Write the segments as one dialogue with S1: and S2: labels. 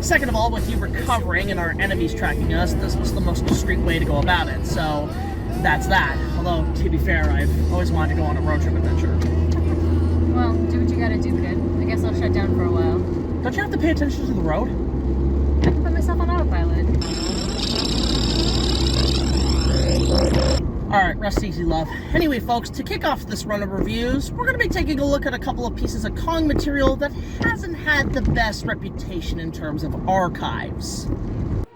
S1: Second of all, with you recovering and our enemies tracking us, this was the most discreet way to go about it, so that's that. Although, to be fair, I've always wanted to go on a road trip adventure.
S2: Well, do what you gotta do, kid. I guess I'll shut down for a while.
S1: Don't you have to pay attention to the road?
S2: I can put myself on autopilot.
S1: Alright, rest easy, love. Anyway, folks, to kick off this run of reviews, we're going to be taking a look at a couple of pieces of Kong material that hasn't had the best reputation in terms of archives.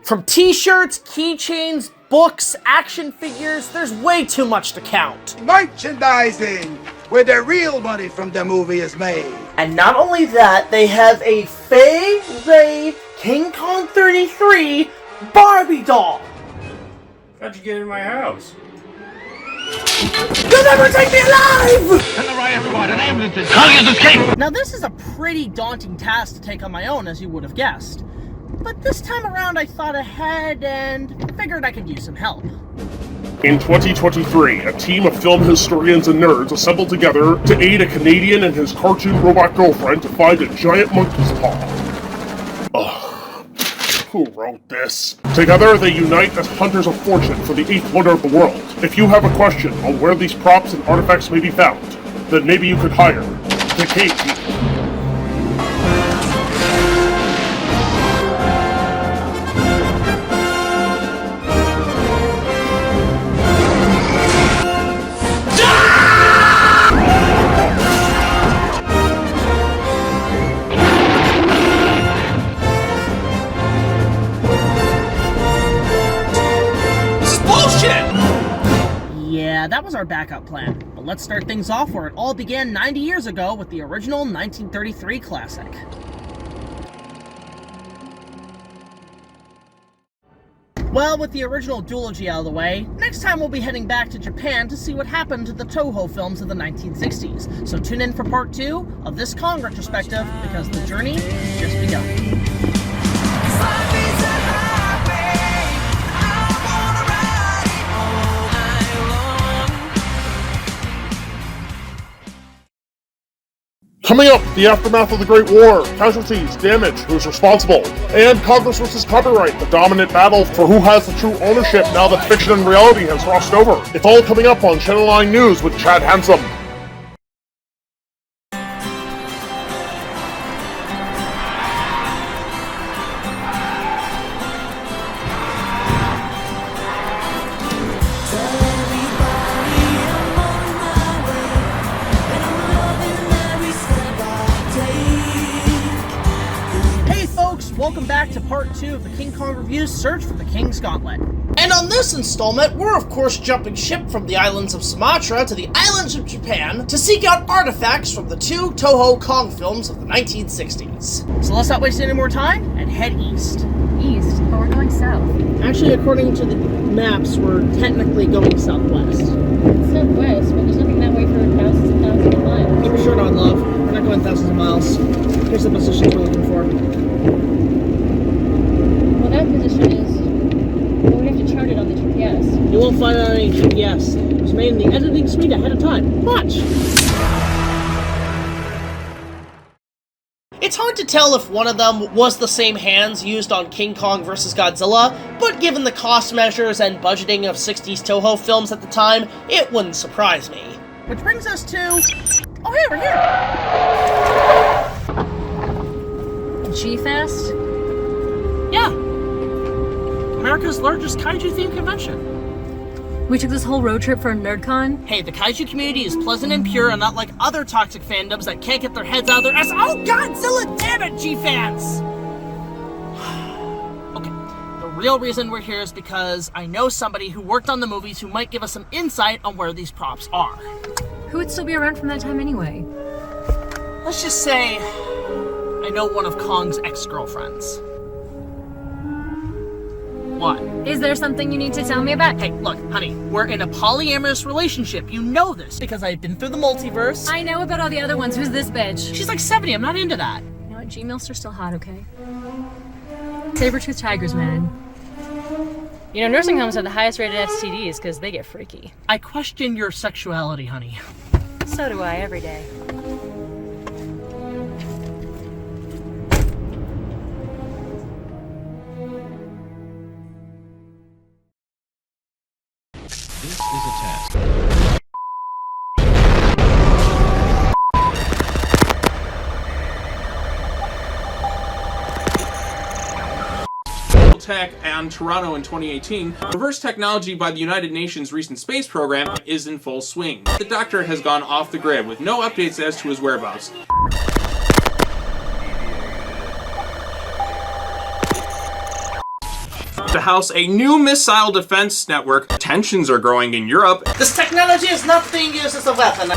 S1: From t-shirts, keychains, books, action figures, there's way too much to count.
S3: Merchandising, where the real money from the movie is made.
S1: And not only that, they have a Fay Ray King Kong 33 Barbie doll.
S4: How'd you get in my house?
S1: You'll never take me alive!
S5: Send the riot squad, an ambulance is Kong has escaped!
S1: Now this is a pretty daunting task to take on my own, as you would have guessed. But this time around I thought ahead and figured I could use some help.
S6: In 2023, a team of film historians and nerds assembled together to aid a Canadian and his cartoon robot girlfriend to find a giant monkey's paw. Ugh. Who wrote this? Together, they unite as hunters of fortune for the 8th wonder of the world. If you have a question on where these props and artifacts may be found, then maybe you could hire the K team.
S1: Yeah, that was our backup plan. But let's start things off where it all began 90 years ago with the original 1933 classic. Well, with the original duology out of the way, next time we'll be heading back to Japan to see what happened to the Toho films of the 1960s. So tune in for part 2 of this Kong retrospective, because the journey has just begun.
S6: Coming up, the aftermath of the Great War, casualties, damage, who's responsible, and Congress versus copyright, the dominant battle for who has the true ownership now that fiction and reality has crossed over. It's all coming up on Channel 9 News with Chad Handsome.
S1: welcome back to part 2 of the King Kong Review's Search for the King's Gauntlet. And on this installment, we're of course jumping ship from the islands of Sumatra to the islands of Japan to seek out artifacts from the 2 Toho Kong films of the 1960s. So let's not waste any more time and head east.
S2: East? But we're going south.
S1: Actually, according to the maps, we're technically going southwest.
S2: It's southwest, but there's nothing that way for thousands and thousands of miles.
S1: Keep your shirt on, love. We're not going thousands of miles. Here's the position we're looking for.
S2: Well, that position is... Well, we have to chart it on the GPS.
S1: You won't find it on any GPS. It was made in the editing suite ahead of time. Watch! It's hard to tell if one of them was the same hands used on King Kong vs. Godzilla, but given the cost measures and budgeting of 60s Toho films at the time, it wouldn't surprise me. Which brings us to... Oh, hey, we're here!
S2: G-Fest?
S1: Yeah. America's largest kaiju-themed convention.
S2: We took this whole road trip for a NerdCon?
S1: Hey, the kaiju community is pleasant and pure and not like other toxic fandoms that can't get their heads out of their ass. Oh, Godzilla, damn it, G-fans! Okay, the real reason we're here is because I know somebody who worked on the movies who might give us some insight on where these props are.
S2: Who would still be around from that time anyway?
S1: Let's just say I know one of Kong's ex-girlfriends. What?
S2: Is there something you need to tell me about?
S1: Hey, look, honey, we're in a polyamorous relationship. You know this because I've been through the multiverse.
S2: I know about all the other ones. Who's this bitch?
S1: She's like 70. I'm not into that.
S2: You know what? G-Milster's still hot, okay? Saber-toothed tigers, man. You know, nursing homes have the highest rated STDs because they get freaky.
S1: I question your sexuality, honey.
S2: So do I, every day.
S7: This is a test.
S8: Tech and Toronto in 2018, reverse technology by the United Nations recent space program is in full swing. The Doctor has gone off the grid with no updates as to his whereabouts. To house a new missile defense network, tensions are growing in Europe.
S1: This technology is not being used as a weapon.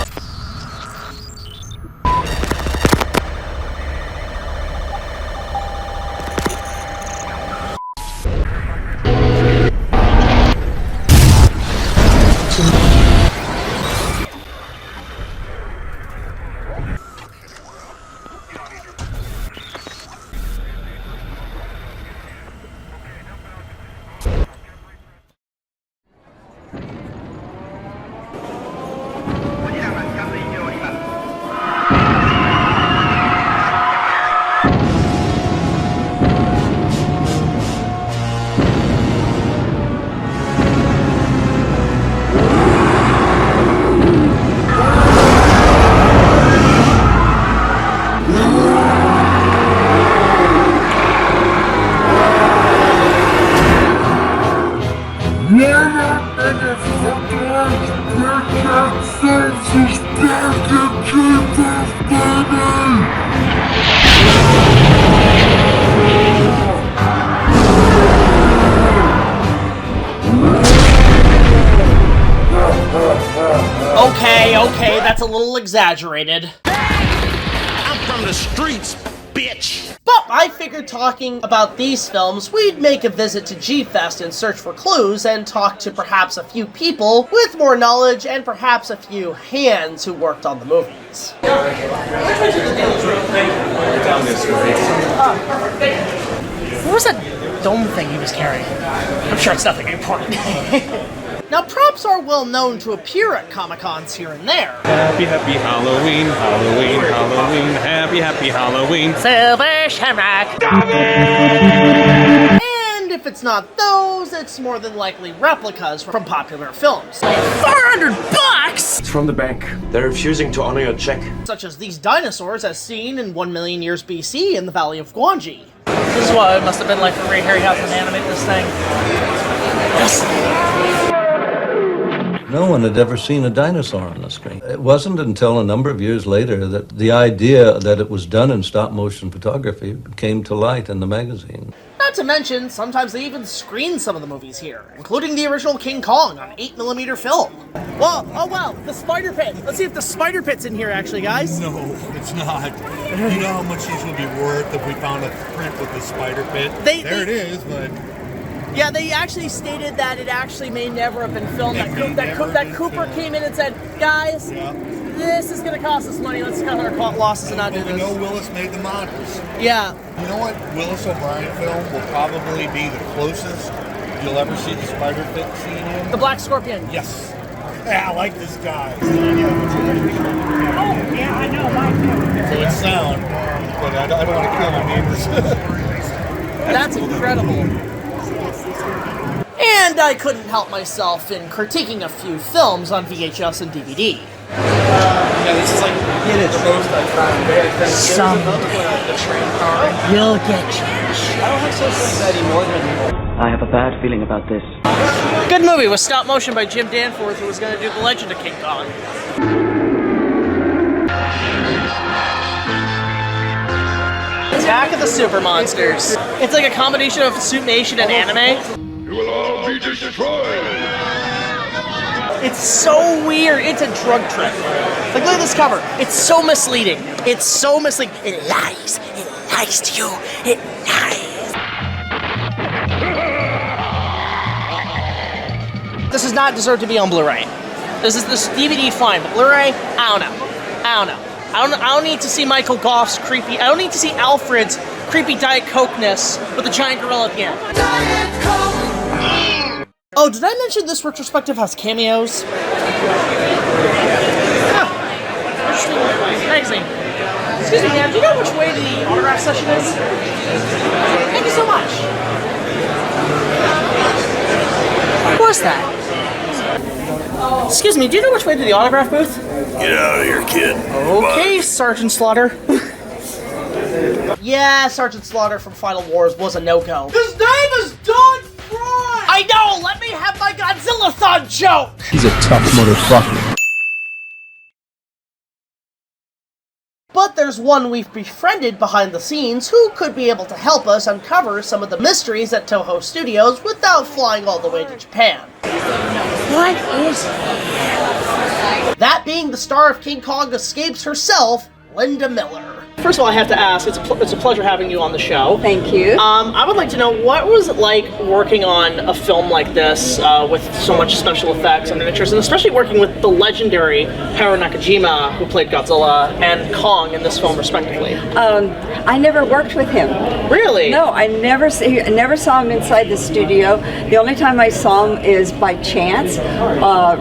S1: Okay, that's a little exaggerated.
S5: I'm from the streets, bitch!
S1: But I figured talking about these films, we'd make a visit to G-Fest and search for clues and talk to perhaps a few people with more knowledge and perhaps a few hands who worked on the movies. What was that dome thing he was carrying? I'm sure it's nothing important. Now, props are well known to appear at Comic-Cons here and there.
S9: Happy, happy Halloween, Halloween, Halloween, happy, happy Halloween.
S1: Silver Shamrock! And if it's not those, it's more than likely replicas from popular films. $400!
S10: It's from the bank. They're refusing to honor your check.
S1: Such as these dinosaurs as seen in 1 million years BC in the Valley of Guanji. This is what it must have been like for Ray Harryhausen to animate this thing. Yes!
S11: No one had ever seen a dinosaur on the screen. It wasn't until a number of years later that the idea that it was done in stop-motion photography came to light in the magazine.
S1: Not to mention, sometimes they even screen some of the movies here, including the original King Kong on 8mm film. Well, oh wow, the spider pit. Let's see if the spider pit's in here actually, guys.
S12: No, it's not. You know how much these would be worth if we found a print with the spider pit? There it is, but...
S1: Yeah, they actually stated that it actually may never have been filmed. That Cooper came in and said, guys, this is going to cost us money. Let's cut our losses and not do this.
S12: We know Willis made the models.
S1: Yeah.
S12: You know what Willis O'Brien film will probably be the closest you'll ever see the spider pit scene in?
S1: The Black Scorpion.
S12: Yes. Yeah, I like this guy.
S1: Oh, yeah, I know.
S12: So it's sound, but I don't want to kill my neighbors.
S1: That's incredible. And I couldn't help myself in critiquing a few films on VHS and DVD.
S13: Yeah, this is like the most I found.
S1: Some will get changed.
S13: I don't have social anxiety more than
S14: I have a bad feeling about this.
S1: Good movie with stop motion by Jim Danforth, who was going to do The Legend of King Kong. Attack of the Super Monsters. It's like a combination of Soup Nation and anime.
S3: You will all be destroyed.
S1: It's so weird. It's a drug trip. Like, look at this cover. It's so misleading. It's so misleading. It lies. It lies to you. It lies. This does not deserve to be on Blu-ray. This DVD fine, but Blu-ray, I don't know. I don't need to see Michael Goff's creepy. I don't need to see Alfred's creepy Diet Coke-ness with the giant gorilla at the end. Diet Coke. Oh, did I mention this retrospective has cameos? Interesting magazine. Excuse me, ma'am, do you know which way the autograph session is? Thank you so much. What was that? Excuse me, do you know which way to the autograph booth?
S3: Get out of here, kid.
S1: Okay, Sergeant Slaughter. Yeah, Sergeant Slaughter from Final Wars was a no-go. His name is Don Fry! I know! Let me have my Godzilla-thon joke!
S15: He's a tough motherfucker.
S1: But there's one we've befriended behind the scenes who could be able to help us uncover some of the mysteries at Toho Studios without flying all the way to Japan. What is that being the star of King Kong Escapes herself, Linda Miller. First of all, I have to ask, it's a pleasure having you on the show.
S16: Thank you.
S1: I would like to know, what was it like working on a film like this with so much special effects and miniatures, and especially working with the legendary Haruo Nakajima, who played Godzilla, and Kong in this film, respectively?
S16: I never worked with him.
S1: Really?
S16: No, I never saw him inside the studio. The only time I saw him is by chance.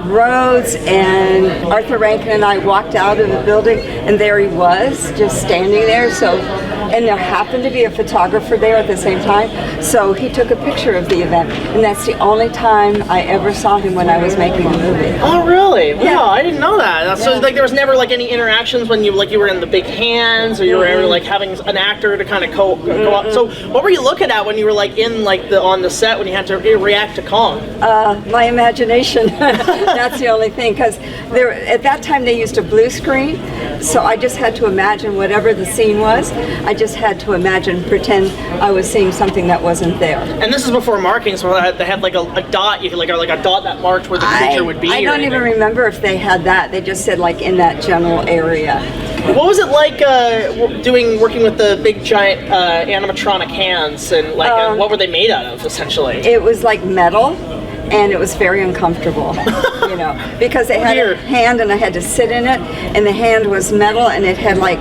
S16: Rhodes and Arthur Rankin and I walked out of the building, and there he was, just standing there. So, and there happened to be a photographer there at the same time, so he took a picture of the event, and that's the only time I ever saw him when I was making a movie.
S1: Oh, really? Wow,
S16: Yeah.
S1: I didn't know that. So, like, there was never like any interactions when you were in the big hands, or you were ever like having an actor to kind of go up. So, what were you looking at when you were like on the set when you had to react to Kong?
S16: My imagination. That's the only thing, because at that time they used a blue screen, so I just had to imagine whatever the scene was. I just had to pretend I was seeing something that wasn't there.
S1: And this is before marking, so they had like a dot, you could like a dot that marked where the creature would be.
S16: I don't even remember if they had that. They just said like in that general area.
S1: What was it like working with the big giant animatronic hands, and like what were they made out of essentially?
S16: It was like metal, and it was very uncomfortable, you know, because they had a hand and I had to sit in it, and the hand was metal and it had like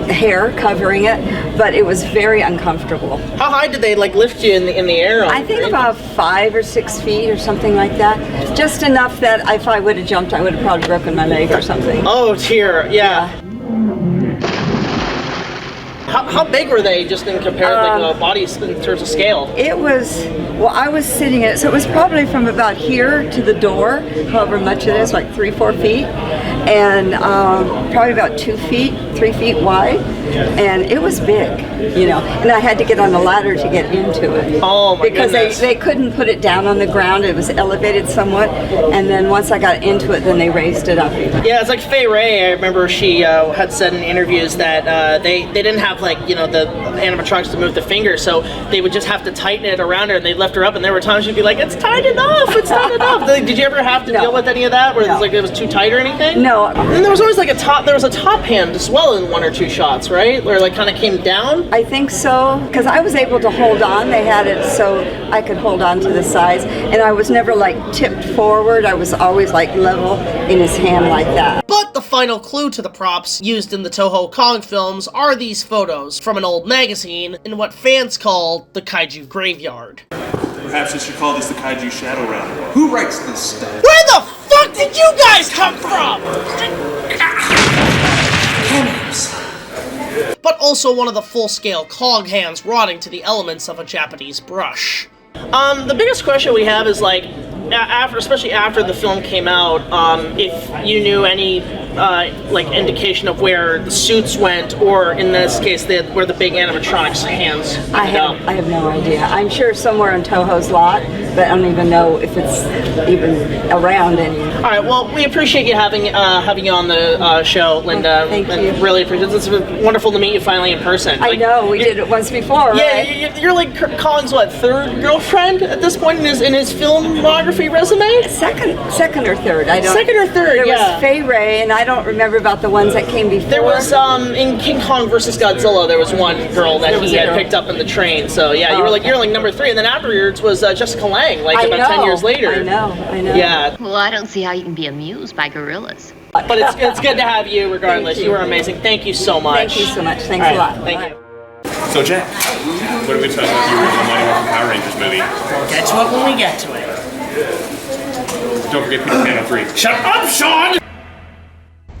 S16: hair covering it, but it was very uncomfortable.
S1: How high did they like lift you in the air?
S16: I think about 5 or 6 feet or something like that. Just enough that if I would have jumped, I would have probably broken my leg or something.
S1: Oh dear, yeah. How big were they, just in compared bodies in terms of scale?
S16: It was, well, I was sitting in it, so it was probably from about here to the door, however much it is, like 3-4 feet. and probably about 2 feet, 3 feet wide, and it was big, you know. And I had to get on a ladder to get into it.
S1: Oh my
S16: because
S1: goodness.
S16: they couldn't put it down on the ground. It was elevated somewhat, and then once I got into it, then they raised it up.
S1: Yeah, it's like Faye Ray. I remember she had said in interviews that they didn't have, like, you know, the animatronics to move the finger, so they would just have to tighten it around her, and they'd lift her up, and there were times she'd be like, "It's tight enough, it's tight enough." Like, did you ever have to deal with any of that, where it was like it was too tight or anything?
S16: No.
S1: And there was always like there was a top hand as well in 1 or 2 shots, right? Where it like kind of came down.
S16: I think so, because I was able to hold on. They had it so I could hold on to the sides, and I was never like tipped forward. I was always like level in his hand like that.
S1: But the final clue to the props used in the Toho Kong films are these photos from an old magazine in what fans call the Kaiju Graveyard.
S17: Perhaps we should call this the Kaiju Shadow Realm. Who writes this stuff?
S1: Where the fuck did you guys come from? But also one of the full-scale Kong hands rotting to the elements of a Japanese brush. The biggest question we have is, like, especially after the film came out, if you knew any like indication of where the suits went, or in this case, where the big animatronics hands
S16: I have no idea. I'm sure somewhere in Toho's lot, but I don't even know if it's even around any.
S1: All right. Well, we appreciate you having you on the show, Linda.
S16: Thank you.
S1: Really appreciate it. It's been wonderful to meet you finally in person.
S16: I know we did it once before.
S1: Yeah,
S16: right?
S1: you're like Kong's what, third girlfriend at this point in his filmography resume?
S16: Second or third. I don't.
S1: Second or third.
S16: There
S1: yeah.
S16: was Faye Ray, and I don't remember about the ones that came before.
S1: There was in King Kong versus Godzilla. There was one girl that he had picked up in the train. So yeah, you're like number 3, and then afterwards was Jessica Lange, like about 10 years later.
S16: I know.
S1: Yeah.
S18: Well, I don't see how you can be amused by gorillas.
S1: But it's good to have you regardless. You were amazing. Thank you so much.
S16: Thank you so much. Thanks a lot.
S1: Thank you.
S17: So, Jack, what are we talking about the original Mighty Morphin Power Rangers movie?
S1: Get to it when we get to it.
S17: Don't forget Peter Pan on 3.
S1: Shut up, Sean!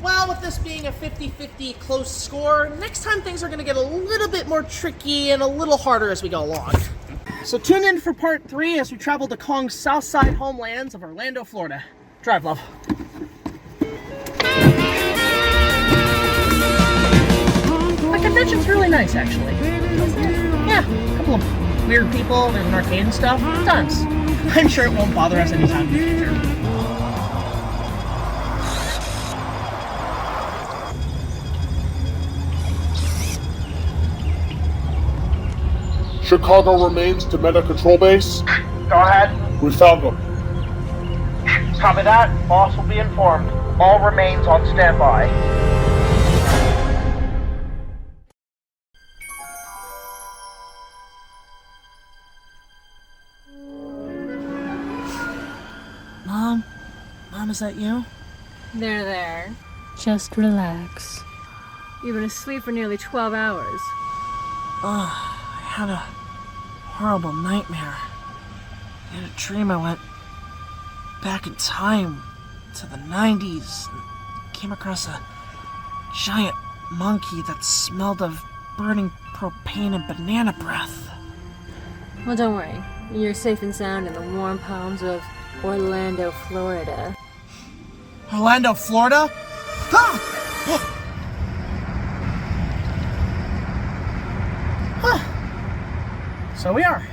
S1: Well, with this being a 50-50 close score, next time things are going to get a little bit more tricky and a little harder as we go along. So tune in for part 3 as we travel to Kong's south side homelands of Orlando, Florida. Drive, love. The convention's really nice, actually. Yeah, a couple of weird people, there's an arcade and stuff. Tons. I'm sure it won't bother us anytime in the future.
S6: Chicago remains to Meta Control Base.
S19: Go ahead.
S6: We found them.
S19: Copy that. Boss will be informed. All remains on standby.
S1: Mom, is that you?
S2: There. Just relax. You've been asleep for nearly 12 hours.
S1: I had a horrible nightmare. I had a dream I went back in time to the 90s and came across a giant monkey that smelled of burning propane and banana breath.
S2: Well, don't worry. You're safe and sound in the warm palms of Orlando, Florida.
S1: Orlando, Florida? So we are.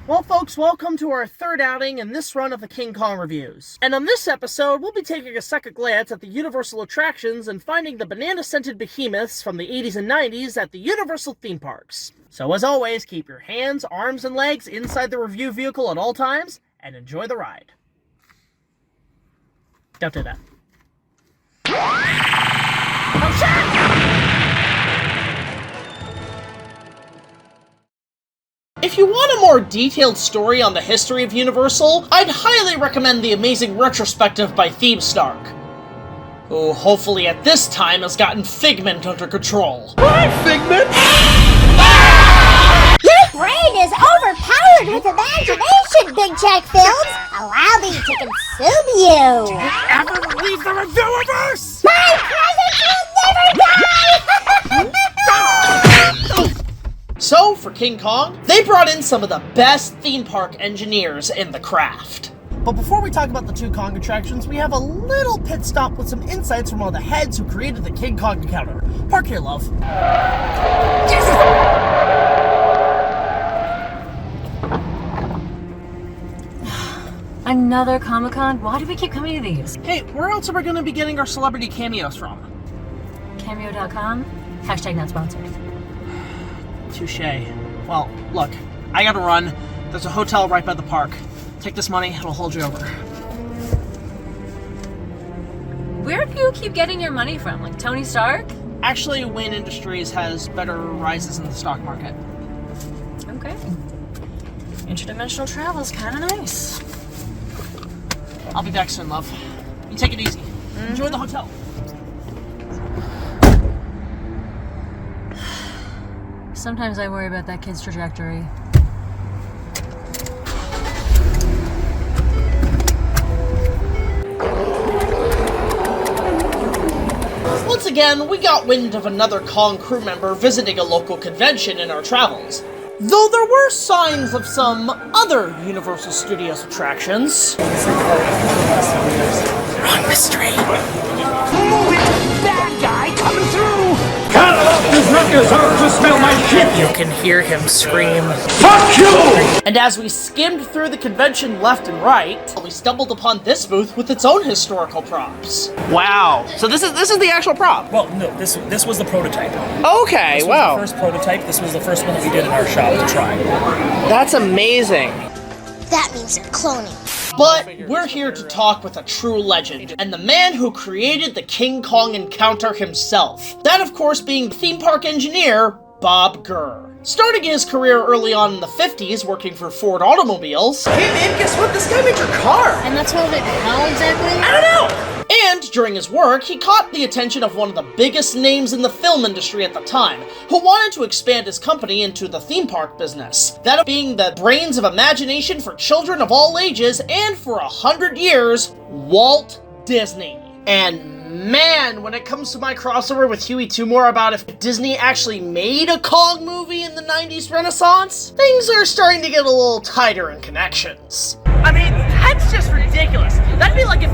S1: Well, folks, welcome to our third outing in this run of the King Kong reviews. And on this episode, we'll be taking a second glance at the Universal attractions and finding the banana-scented behemoths from the 80s and 90s at the Universal theme parks. So as always, keep your hands, arms, and legs inside the review vehicle at all times, and enjoy the ride. Don't do that. Oh, shit! If you want a more detailed story on the history of Universal, I'd highly recommend the amazing retrospective by Theme Stark, who hopefully at this time has gotten Figment under control.
S19: Hi, Figment!
S20: Your brain is overpowered with imagination, BigJackFilms! Allow me to consume you!
S19: Do you ever leave the Reviewverse?
S20: My presence will never die!
S1: So, for King Kong, they brought in some of the best theme park engineers in the craft. But before we talk about the two Kong attractions, we have a little pit stop with some insights from one of the heads who created the King Kong encounter. Park here, love. Jesus!
S2: Another Comic-Con? Why do we keep coming to these?
S1: Hey, where else are we going to be getting our celebrity cameos from?
S2: Cameo.com? Hashtag not sponsored.
S1: Touché. Well, look, I gotta run. There's a hotel right by the park. Take this money, it'll hold you over.
S2: Where do you keep getting your money from? Like Tony Stark?
S1: Actually, Wayne Industries has better rises in the stock market.
S2: Okay. Interdimensional travel is kind of nice.
S1: I'll be back soon, love. You take it easy. Enjoy the hotel.
S2: Sometimes I worry about that kid's trajectory.
S1: Once again, we got wind of another Kong crew member visiting a local convention in our travels. Though there were signs of some other Universal Studios attractions. Wrong mystery.
S5: Move it! Bad guy coming through! Cantaloupe does not deserve to smell my shit!
S1: You can hear him scream,
S5: Fuck you!
S1: And as we skimmed through the convention left and right, we stumbled upon this booth with its own historical props. Wow. So this is the actual prop?
S13: Well, no, this was the prototype.
S1: Okay, wow.
S13: This was the first prototype. This was the first one that we did in our shop to try.
S1: That's amazing.
S20: That means they're cloning.
S1: But we're here to talk with a true legend, and the man who created the King Kong encounter himself. That, of course, being theme park engineer Bob Gurr. Starting his career early on in the 50s, working for Ford Automobiles. Hey man, guess what? This guy made your car!
S2: And that's what it, how exactly?
S1: I don't know! And during his work, he caught the attention of one of the biggest names in the film industry at the time, who wanted to expand his company into the theme park business. That being the brains of imagination for children of all ages, and for 100 years, Walt Disney. And man, when it comes to my crossover with Huey Tumor about if Disney actually made a Kong movie in the 90s Renaissance, things are starting to get a little tighter in connections. I mean, that's just ridiculous. That'd be like if...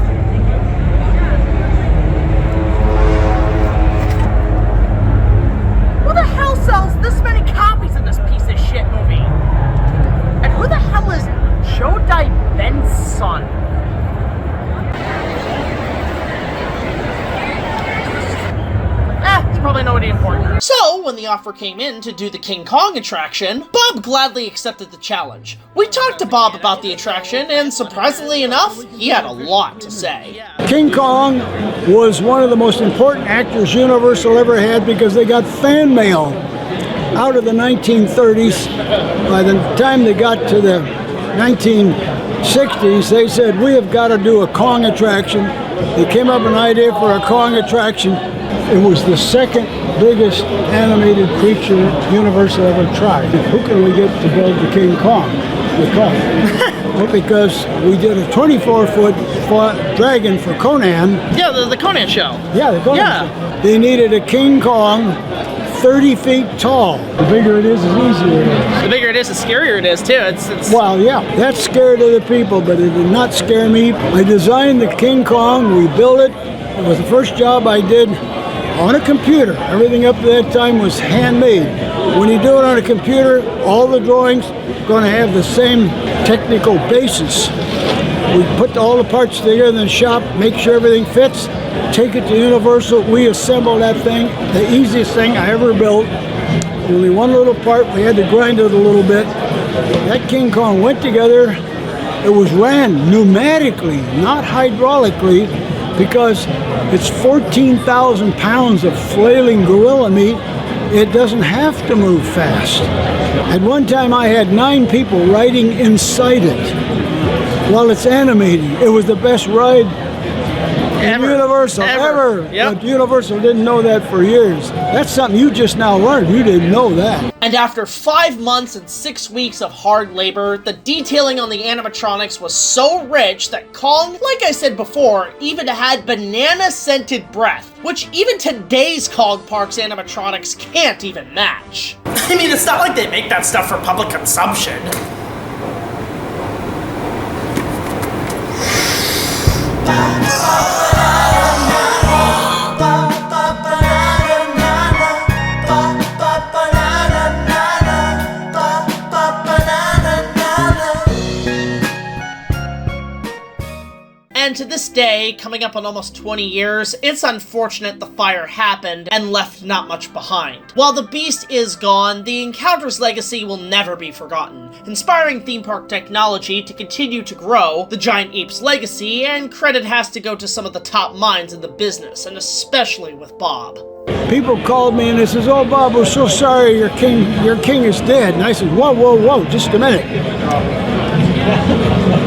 S1: Who the hell sells this many copies of this piece of shit movie? And who the hell is Jodai Benson? It's probably nobody important. So, when the offer came in to do the King Kong attraction, Bob gladly accepted the challenge. We talked to Bob about the attraction, and surprisingly enough, he had a lot to say.
S21: King Kong was one of the most important actors Universal ever had because they got fan mail out of the 1930s. By the time they got to the 1960s, they said, we have got to do a Kong attraction. They came up with an idea for a Kong attraction. It was the second biggest animated creature Universal ever tried. Who can we get to build the King Kong? Well, because we did a 24-foot dragon for Conan.
S1: Yeah, the Conan show.
S21: Yeah, the Conan show. They needed a King Kong 30 feet tall. The bigger it is, the easier it is.
S1: The bigger it is, the scarier it is, too. It's...
S21: Well, yeah, that scared other people, but it did not scare me. I designed the King Kong, we built it. It was the first job I did on a computer. Everything up to that time was handmade. When you do it on a computer, all the drawings are going to have the same technical basis. We put all the parts together in the shop, make sure everything fits, take it to Universal, we assemble that thing, the easiest thing I ever built. Only one little part, we had to grind it a little bit. That King Kong went together. It was ran pneumatically, not hydraulically, because it's 14,000 pounds of flailing gorilla meat. It doesn't have to move fast. At one time I had 9 people riding inside it while it's animating. It was the best ride in Universal ever.
S1: Yep.
S21: But Universal didn't know that for years. That's something you just now learned. You didn't know that.
S1: And after 5 months and 6 weeks of hard labor, the detailing on the animatronics was so rich that Kong, like I said before, even had banana-scented breath, which even today's Kong Park's animatronics can't even match. I mean, it's not like they make that stuff for public consumption. And to this day, coming up on almost 20 years, it's unfortunate the fire happened and left not much behind. While the Beast is gone, the Encounter's legacy will never be forgotten, inspiring theme park technology to continue to grow the Giant Ape's legacy, and credit has to go to some of the top minds in the business, and especially with Bob.
S21: People called me and they says, "Oh, Bob, we're so sorry your king is dead." And I said, "Whoa, whoa, whoa, just a minute.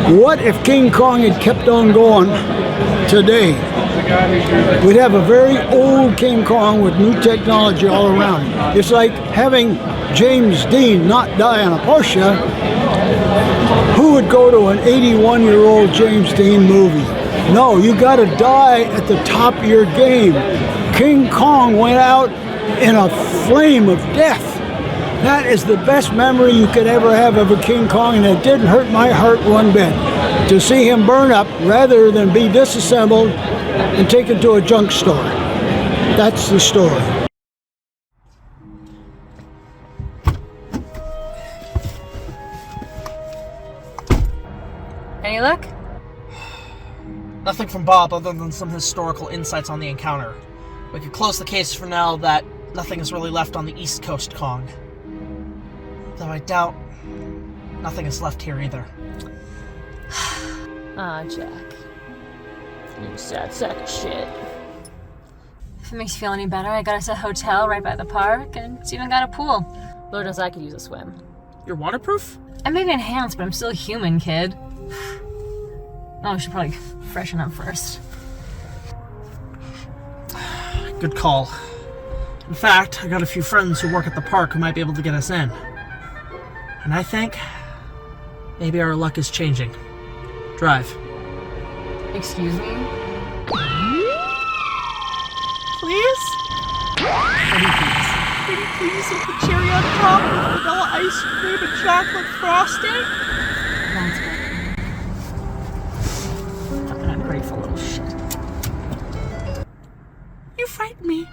S21: What if King Kong had kept on going today? We'd have a very old King Kong with new technology all around it. It's like having James Dean not die on a Porsche. Who would go to an 81-year-old James Dean movie? No, you got to die at the top of your game. King Kong went out in a flame of death. That is the best memory you could ever have of a King Kong, and it didn't hurt my heart one bit to see him burn up rather than be disassembled and taken to a junk store. That's the story."
S2: Any luck?
S1: Nothing from Bob other than some historical insights on the Encounter. We could close the case for now that nothing is really left on the East Coast Kong. Though I doubt nothing is left here either.
S2: Aw, Jack. You sad sack of shit. If it makes you feel any better, I got us a hotel right by the park, and it's even got a pool. Lord knows I could use a swim.
S1: You're waterproof?
S2: I may be enhanced, but I'm still a human, kid. Oh, I should probably freshen up first.
S1: Good call. In fact, I got a few friends who work at the park who might be able to get us in. And I think maybe our luck is changing. Drive.
S2: Excuse me?
S1: Please? Pretty please with the cherry on top with vanilla ice cream and chocolate frosting?
S2: That's better. Fucking ungrateful little shit.
S1: You frighten me.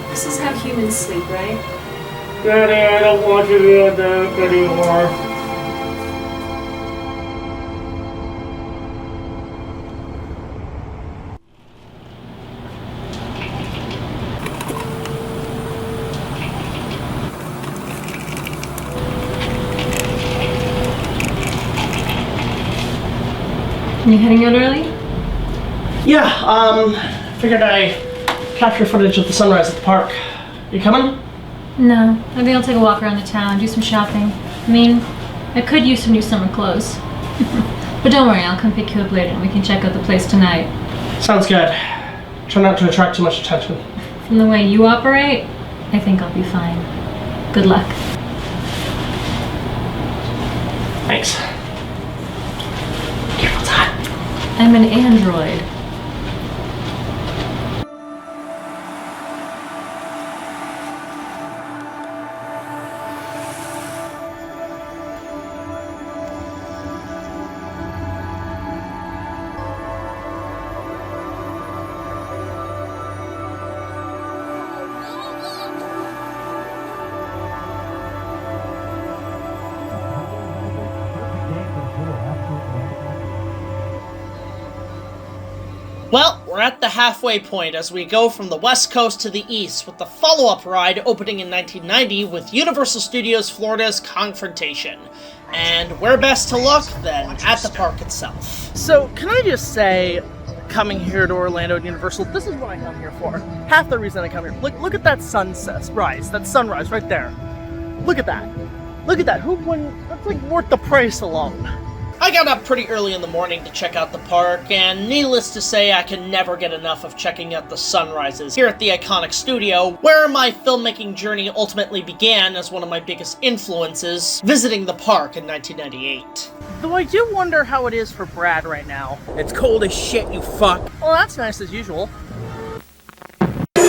S2: This is how humans sleep, right?
S1: Daddy, I don't want you to do that anymore.
S2: You heading out early?
S1: Yeah, figured I capture footage of the sunrise at the park. You coming?
S2: No, I think I'll take a walk around the town, do some shopping. I mean, I could use some new summer clothes. But don't worry, I'll come pick you up later and we can check out the place tonight.
S1: Sounds good. Try not to attract too much attention.
S2: From the way you operate, I think I'll be fine. Good luck.
S1: Thanks. Careful, Todd.
S2: I'm an android.
S1: we're at the halfway point as we go from the west coast to the east, with the follow-up ride opening in 1990 with Universal Studios Florida's Kongfrontation. And where best to look than at the park itself. So, can I just say, coming here to Orlando and Universal, this is what I come here for. Half the reason I come here. Look at that sunrise right there. Look at that. Look at that. Who wouldn't? That's like worth the price alone. I got up pretty early in the morning to check out the park, and needless to say, I can never get enough of checking out the sunrises here at the iconic studio, where my filmmaking journey ultimately began as one of my biggest influences, visiting the park in 1998. Though I do wonder how it is for Brad right now.
S13: It's cold as shit, you fuck.
S1: Well, that's nice as usual.
S19: Will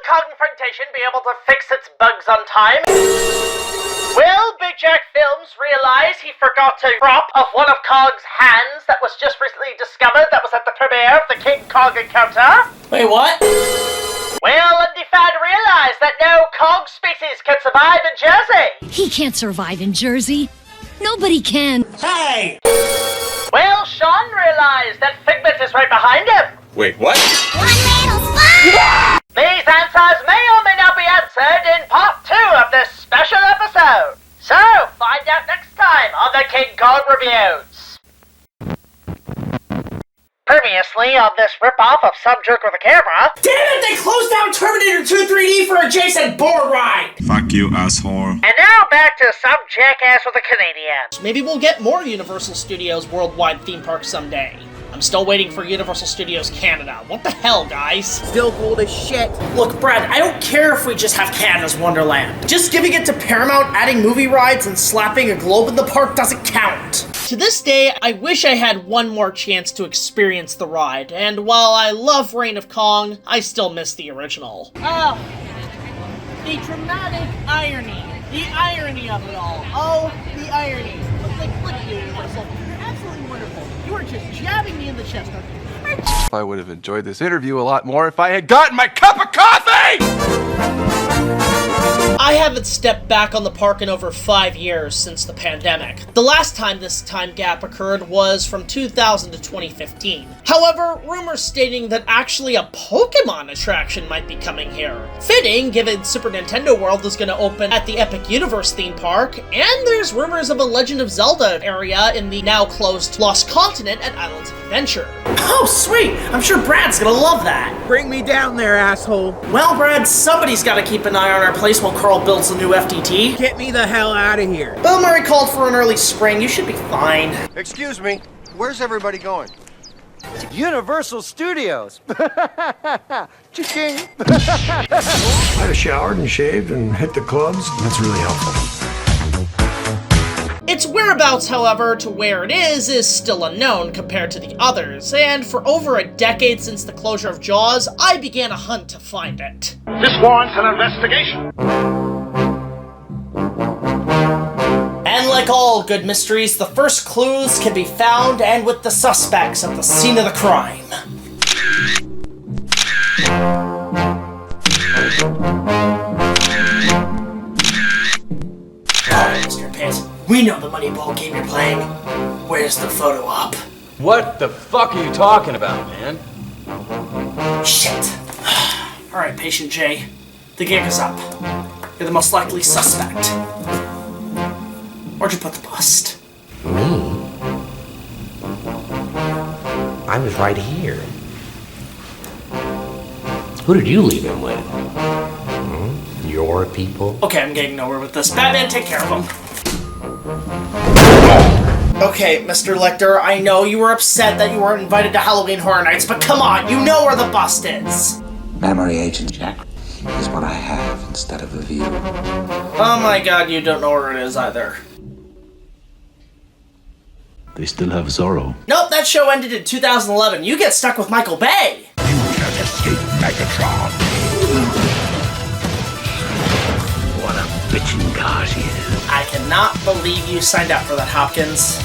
S19: Kongfrontation be able to fix its bugs on time? Will BigJackFilms realize he forgot to prop of one of Kong's hands that was just recently discovered that was at the premiere of the King Kong encounter?
S1: Wait, what?
S19: Will Undefined realize that no Kong species can survive in Jersey?
S4: He can't survive in Jersey. Nobody can.
S19: Hey! Will Sean realize that Figment is right behind him?
S17: Wait, what?
S19: These answers may or may not be answered in part 2 of this special episode. So, find out next time on the King Kong Reviews. Previously on this ripoff of Some Jerk with a Camera.
S1: Damn it, they closed down Terminator 2 3D for a Jason Bourne ride!
S22: Fuck you, asshole.
S19: And now back to Some Jackass with a Canadian.
S1: Maybe we'll get more Universal Studios worldwide theme parks someday. I'm still waiting for Universal Studios Canada. What the hell, guys?
S13: Still cold as shit.
S1: Look, Brad, I don't care if we just have Canada's Wonderland. Just giving it to Paramount, adding movie rides, and slapping a globe in the park doesn't count. To this day, I wish I had one more chance to experience the ride, and while I love Reign of Kong, I still miss the original. Oh, the dramatic irony. The irony of it all. Oh, the irony. Look at you, Universal. You're absolutely wonderful. You are just jabbing me in the chest, aren't you?
S23: I would have enjoyed this interview a lot more if I had gotten my cup of coffee!
S1: I haven't stepped back on the park in over 5 years since the pandemic. The last time this time gap occurred was from 2000 to 2015. However, rumors stating that actually a Pokemon attraction might be coming here. Fitting, given Super Nintendo World is going to open at the Epic Universe theme park, and there's rumors of a Legend of Zelda area in the now closed Lost Continent at Islands of Adventure. Oh, sweet! I'm sure Brad's gonna love that!
S13: Bring me down there, asshole!
S1: Well, Brad, somebody's gotta keep an eye on our place while Carl builds a new FTT.
S13: Get me the hell out of here!
S1: Bill Murray called for an early spring. You should be fine.
S24: Excuse me, where's everybody going? To Universal Studios! Cha-ching!
S3: I showered and shaved and hit the clubs. That's really helpful.
S1: Its whereabouts, however, to where it is still unknown compared to the others, and for over a decade since the closure of Jaws, I began a hunt to find it.
S5: This warrants an investigation.
S1: And like all good mysteries, the first clues can be found and with the suspects at the scene of the crime. Alright, Mr. Pitt. We know the Moneyball game you're playing. Where's the photo op?
S24: What the fuck are you talking about, man?
S1: Shit. Alright, Patient J. The gig is up. You're the most likely suspect. Where'd you put the bust?
S25: Me? I was right here. Who did you leave him with? Your people?
S1: Okay, I'm getting nowhere with this. Batman, take care of him. Okay, Mr. Lecter, I know you were upset that you weren't invited to Halloween Horror Nights, but come on, you know where the bust is!
S26: Memory agent Jack is what I have instead of a view.
S1: Oh my god, you don't know where it is either.
S26: They still have Zorro.
S1: Nope, that show ended in 2011. You get stuck with Michael Bay!
S3: You can't escape Megatron!
S25: What a bitchin' gosh he is.
S1: I cannot believe you signed up for that, Hopkins.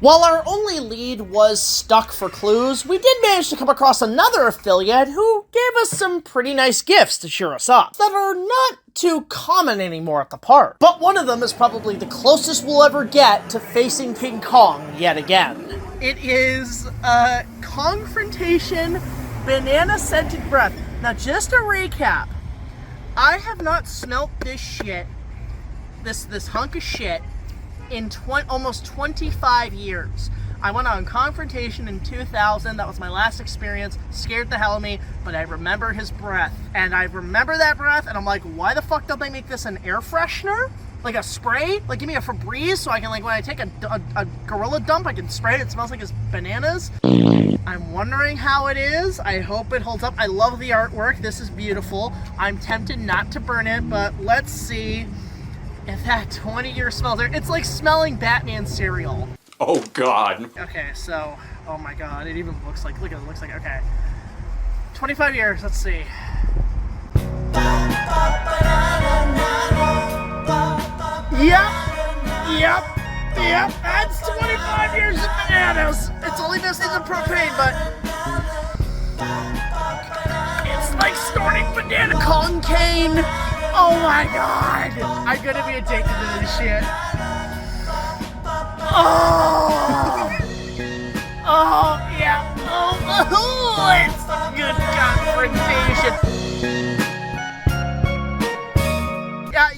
S1: While our only lead was stuck for clues, we did manage to come across another affiliate who gave us some pretty nice gifts to cheer us up that are not too common anymore at the park. But one of them is probably the closest we'll ever get to facing King Kong yet again. It is Kongfrontation Banana Scented Breath. Now, just a recap. I have not smelt this shit, this hunk of shit, in almost 25 years. I went on Kongfrontation in 2000. That was my last experience. Scared the hell of me, but I remembered his breath. And I remember that breath, and I'm like, why the fuck don't they make this an air freshener? Like a spray? Like, give me a Febreze so I can, like, when I take a gorilla dump, I can spray it. It smells like his bananas. I'm wondering how it is. I hope it holds up. I love the artwork. This is beautiful. I'm tempted not to burn it, but let's see if that 20-year smell there. It's like smelling Batman cereal.
S25: Oh, God.
S1: Okay, so, oh my God, it even looks like, look at it, looks like, okay. 25 years, let's see. Yep, that's 25 years of bananas. It's only missing the propane, but it's like snorting banana concane. Oh my God, I'm gonna be addicted to this shit. Oh, yeah. Oh, it's a good confrontation.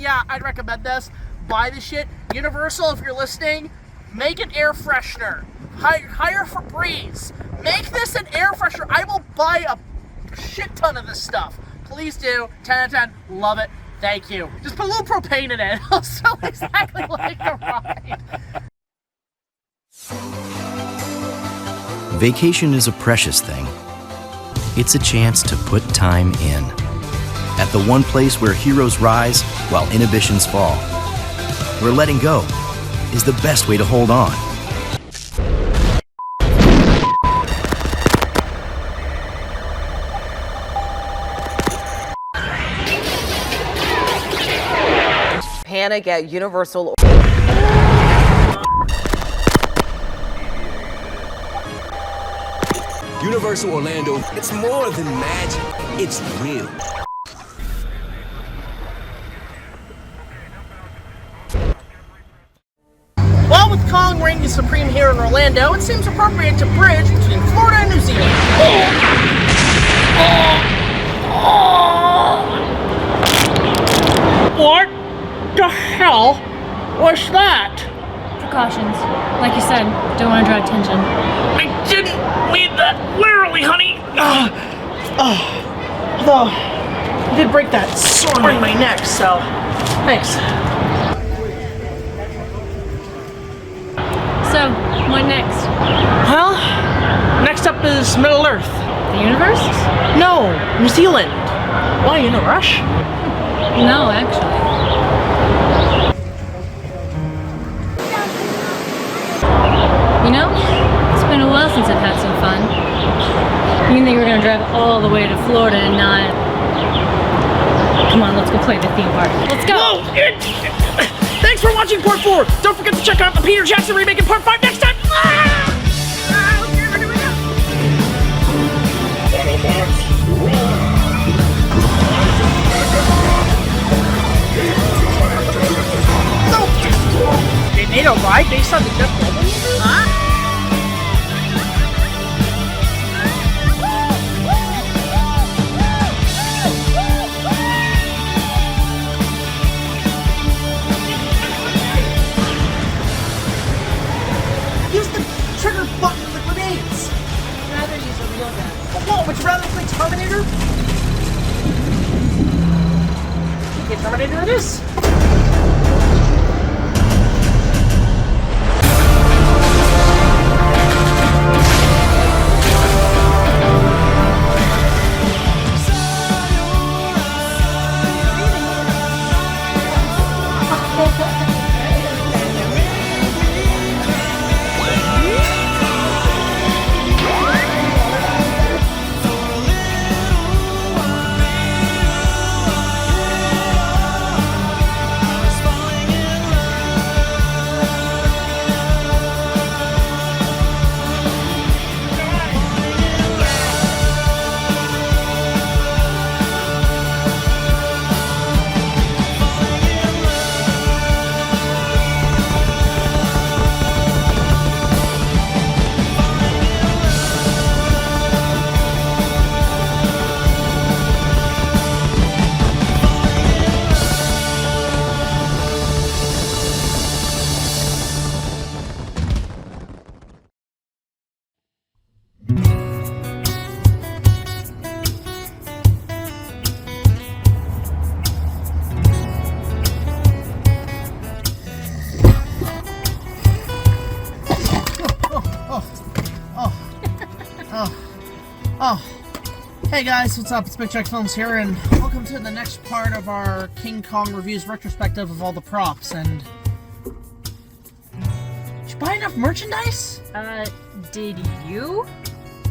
S1: Yeah, I'd recommend this. Buy the shit. Universal, if you're listening, make an air freshener. Hire Febreze. Make this an air freshener. I will buy a shit ton of this stuff. Please do. 10 out of 10. Love it. Thank you. Just put a little propane in it. It'll smell exactly like a ride.
S7: Vacation is a precious thing. It's a chance to put time in. At the one place where heroes rise while inhibitions fall. Where letting go is the best way to hold on.
S8: Panic at Universal.
S25: Universal Orlando, it's more than magic. It's real.
S1: Well, with Kong reigning supreme here in Orlando, it seems appropriate to bridge between Florida and New Zealand. What the hell was that?
S2: Precautions. Like you said, don't want to draw attention.
S1: I didn't mean that literally, honey. Although, I did break that sword in my neck, so thanks.
S2: So, what next?
S1: Well, next up is Middle Earth.
S2: The universe?
S1: No, New Zealand. Why, you in a rush?
S2: No, actually. You know, it's been a while since I've had some fun. You didn't think we were gonna drive all the way to Florida and not... Come on, let's go play the theme park. Let's go!
S1: Whoa! Thanks for watching Part 4! Don't forget to check out the Peter Jackson remake in Part 5 next time! They made a ride based on the Jeff Goldblum movie? Huh? Use the trigger button for the grenades! I'd rather use a real gun. Whoa, would you rather play Terminator? Okay, Terminator it is! Hey guys, what's up? It's BigJackFilms here, and welcome to the next part of our King Kong reviews retrospective of all the props. And did you buy enough merchandise?
S2: Did you?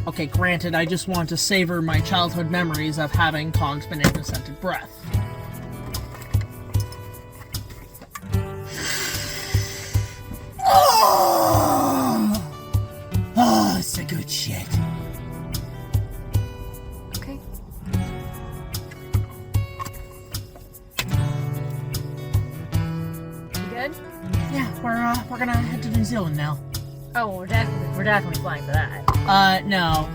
S1: Okay, granted, I just want to savor my childhood memories of having Kong's banana-scented breath. Oh, it's a good shit.
S2: Okay. You good?
S1: Yeah, we're gonna head to New Zealand now.
S2: Oh, we're definitely flying for that.
S1: No,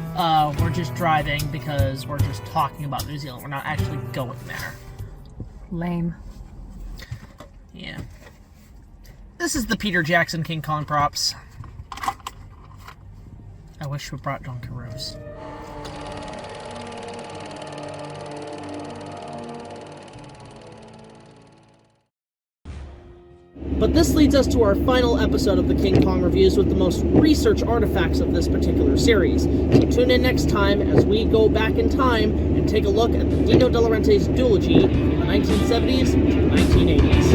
S1: we're just driving because we're just talking about New Zealand. We're not actually going there.
S2: Lame.
S1: Yeah. This is the Peter Jackson King Kong props. I wish we brought Dunkaroos. But this leads us to our final episode of the King Kong reviews with the most research artifacts of this particular series. So tune in next time as we go back in time and take a look at the Dino De Laurentiis duology from the 1970s to the 1980s.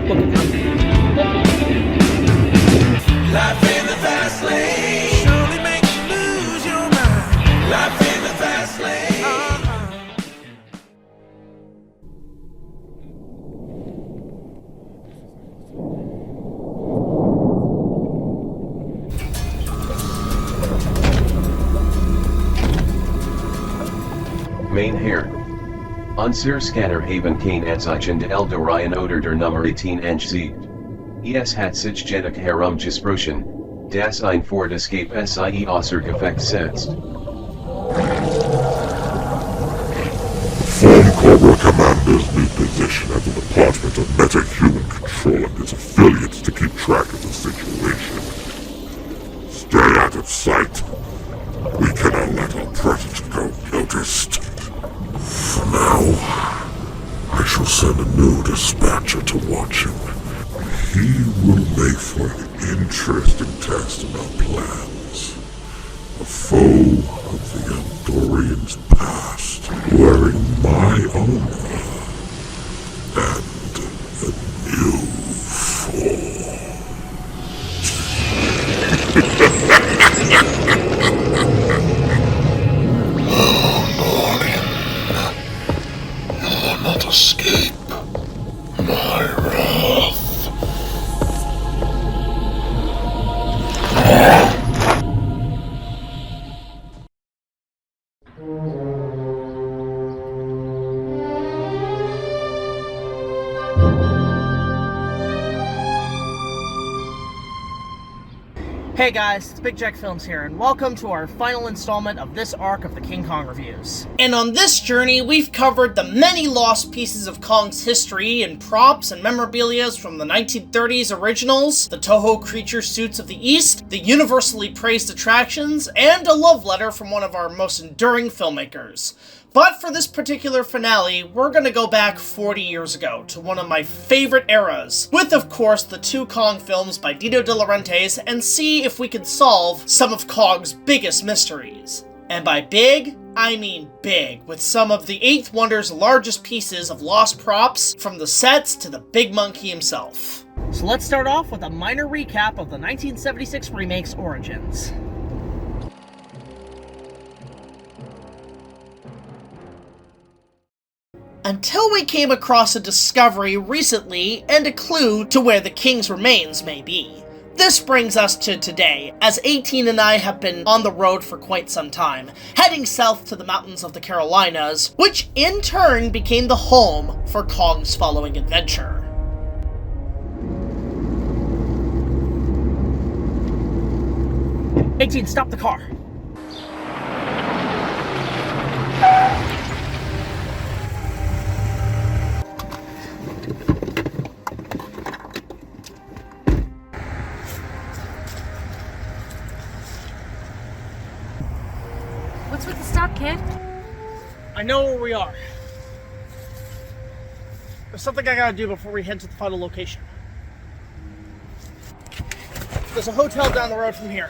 S1: Look at them.
S5: Life in the fast lane surely makes you lose your mind. Life in the fast lane.
S25: Main Herr. Unser Scanner haben kein Anzeichen der Ryan oder der Nummer 18 angezeigt. Es hat sich jedoch herumgesprochen, dass ein Ford Escape SIE außer Gefecht setzt.
S9: Form Cobra Commander's new position at the Department of Meta-Human Control and its affiliates to keep track of the situation. Stay out of sight. We cannot let our presence go noticed. For now, I shall send a new dispatcher to watch him. He will make for an interesting test in our plans. A foe of the Andorians' past, wearing my armor, and a new form. You'll not escape my wrath.
S1: Hey guys, it's BigJackFilms here, and welcome to our final installment of this arc of the King Kong reviews. And on this journey, we've covered the many lost pieces of Kong's history and props and memorabilia from the 1930s originals, the Toho creature suits of the East, the universally praised attractions, and a love letter from one of our most enduring filmmakers. But for this particular finale, we're gonna go back 40 years ago to one of my favorite eras, with of course the two Kong films by Dino De Laurentiis, and see if we can solve some of Kong's biggest mysteries. And by big, I mean big, with some of the Eighth Wonder's largest pieces of lost props, from the sets to the big monkey himself. So let's start off with a minor recap of the 1976 remake's origins. Until we came across a discovery recently and a clue to where the king's remains may be. This brings us to today, as 18 and I have been on the road for quite some time, heading south to the mountains of the Carolinas, which in turn became the home for Kong's following adventure. "18, stop the car."
S2: What's with the stop, kid?
S1: I know where we are. There's something I gotta do before we head to the final location. There's a hotel down the road from here.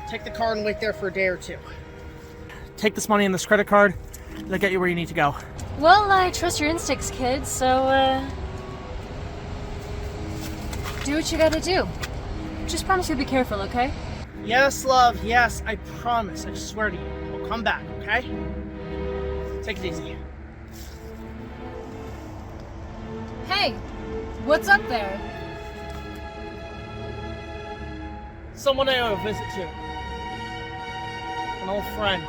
S1: Take the car and wait there for a day or two. take this money and this credit card. They'll get you where you need to go.
S2: Well, I trust your instincts, kid, so, do what you gotta do. Just promise you'll be careful, okay?
S1: Yes, love, yes, I promise. I swear to you. We'll come back, okay? Take it easy.
S2: Hey, what's up there?
S1: Someone I owe a visit to. An old friend.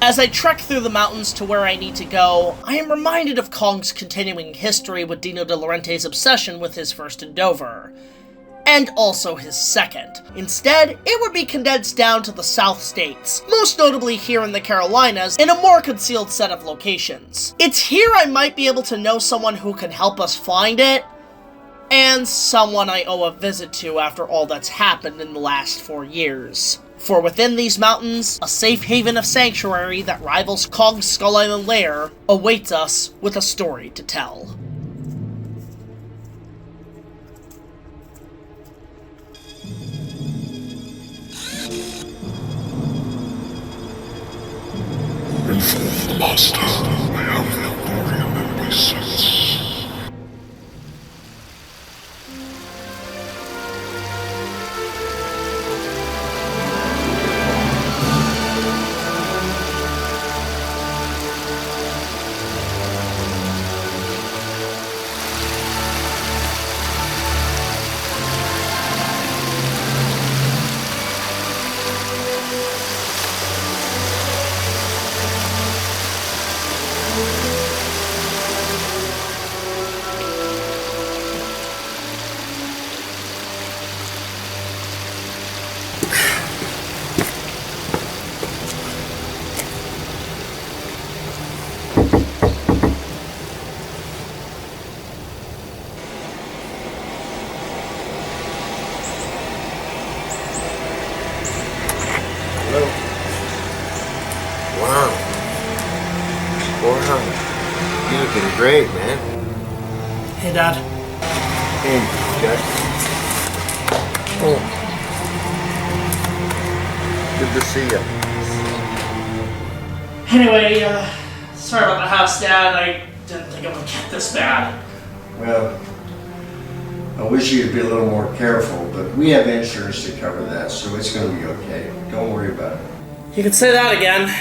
S1: As I trek through the mountains to where I need to go, I am reminded of Kong's continuing history with Dino De Laurentiis's obsession with his first endeavor, and also his second. Instead, it would be condensed down to the South States, most notably here in the Carolinas, in a more concealed set of locations. It's here I might be able to know someone who can help us find it, and someone I owe a visit to after all that's happened in the last 4 years. For within these mountains, a safe haven of sanctuary that rivals Kong's Skull Island lair awaits us with a story to tell.
S9: Renfeild the Master, I have held Aryan in my sights.
S10: Great, man.
S1: Hey, Dad.
S10: Hey, Jack. Oh. Good to see you.
S1: Anyway, sorry about the house, Dad. I didn't think it would get this bad.
S10: Well, I wish you'd be a little more careful, but we have insurance to cover that, so it's going to be okay. Don't worry about it.
S1: You could say that again.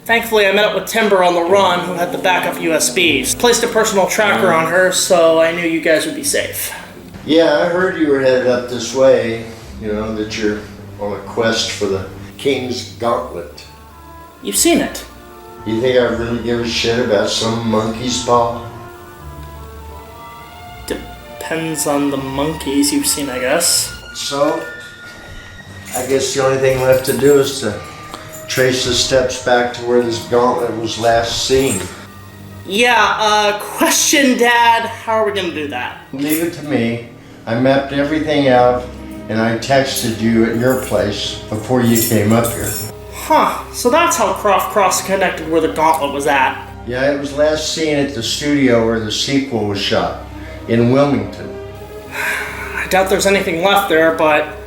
S1: Thankfully, I met up with Timber on the run, who had the backup USBs. Placed a personal tracker on her, so I knew you guys would be safe.
S10: Yeah, I heard you were headed up this way. You know, that you're on a quest for the King's Gauntlet.
S1: You've seen it.
S10: You think I really give a shit about some monkey's paw?
S1: Depends on the monkeys you've seen, I guess.
S10: So, I guess the only thing left to do is to trace the steps back to where this gauntlet was last seen.
S1: Yeah, question, Dad. How are we gonna do that?
S10: Leave it to me. I mapped everything out, and I texted you at your place before you came up here.
S1: Huh, so that's how Croft Cross connected where the gauntlet was at.
S10: Yeah, it was last seen at the studio where the sequel was shot, in Wilmington.
S1: I doubt there's anything left there, but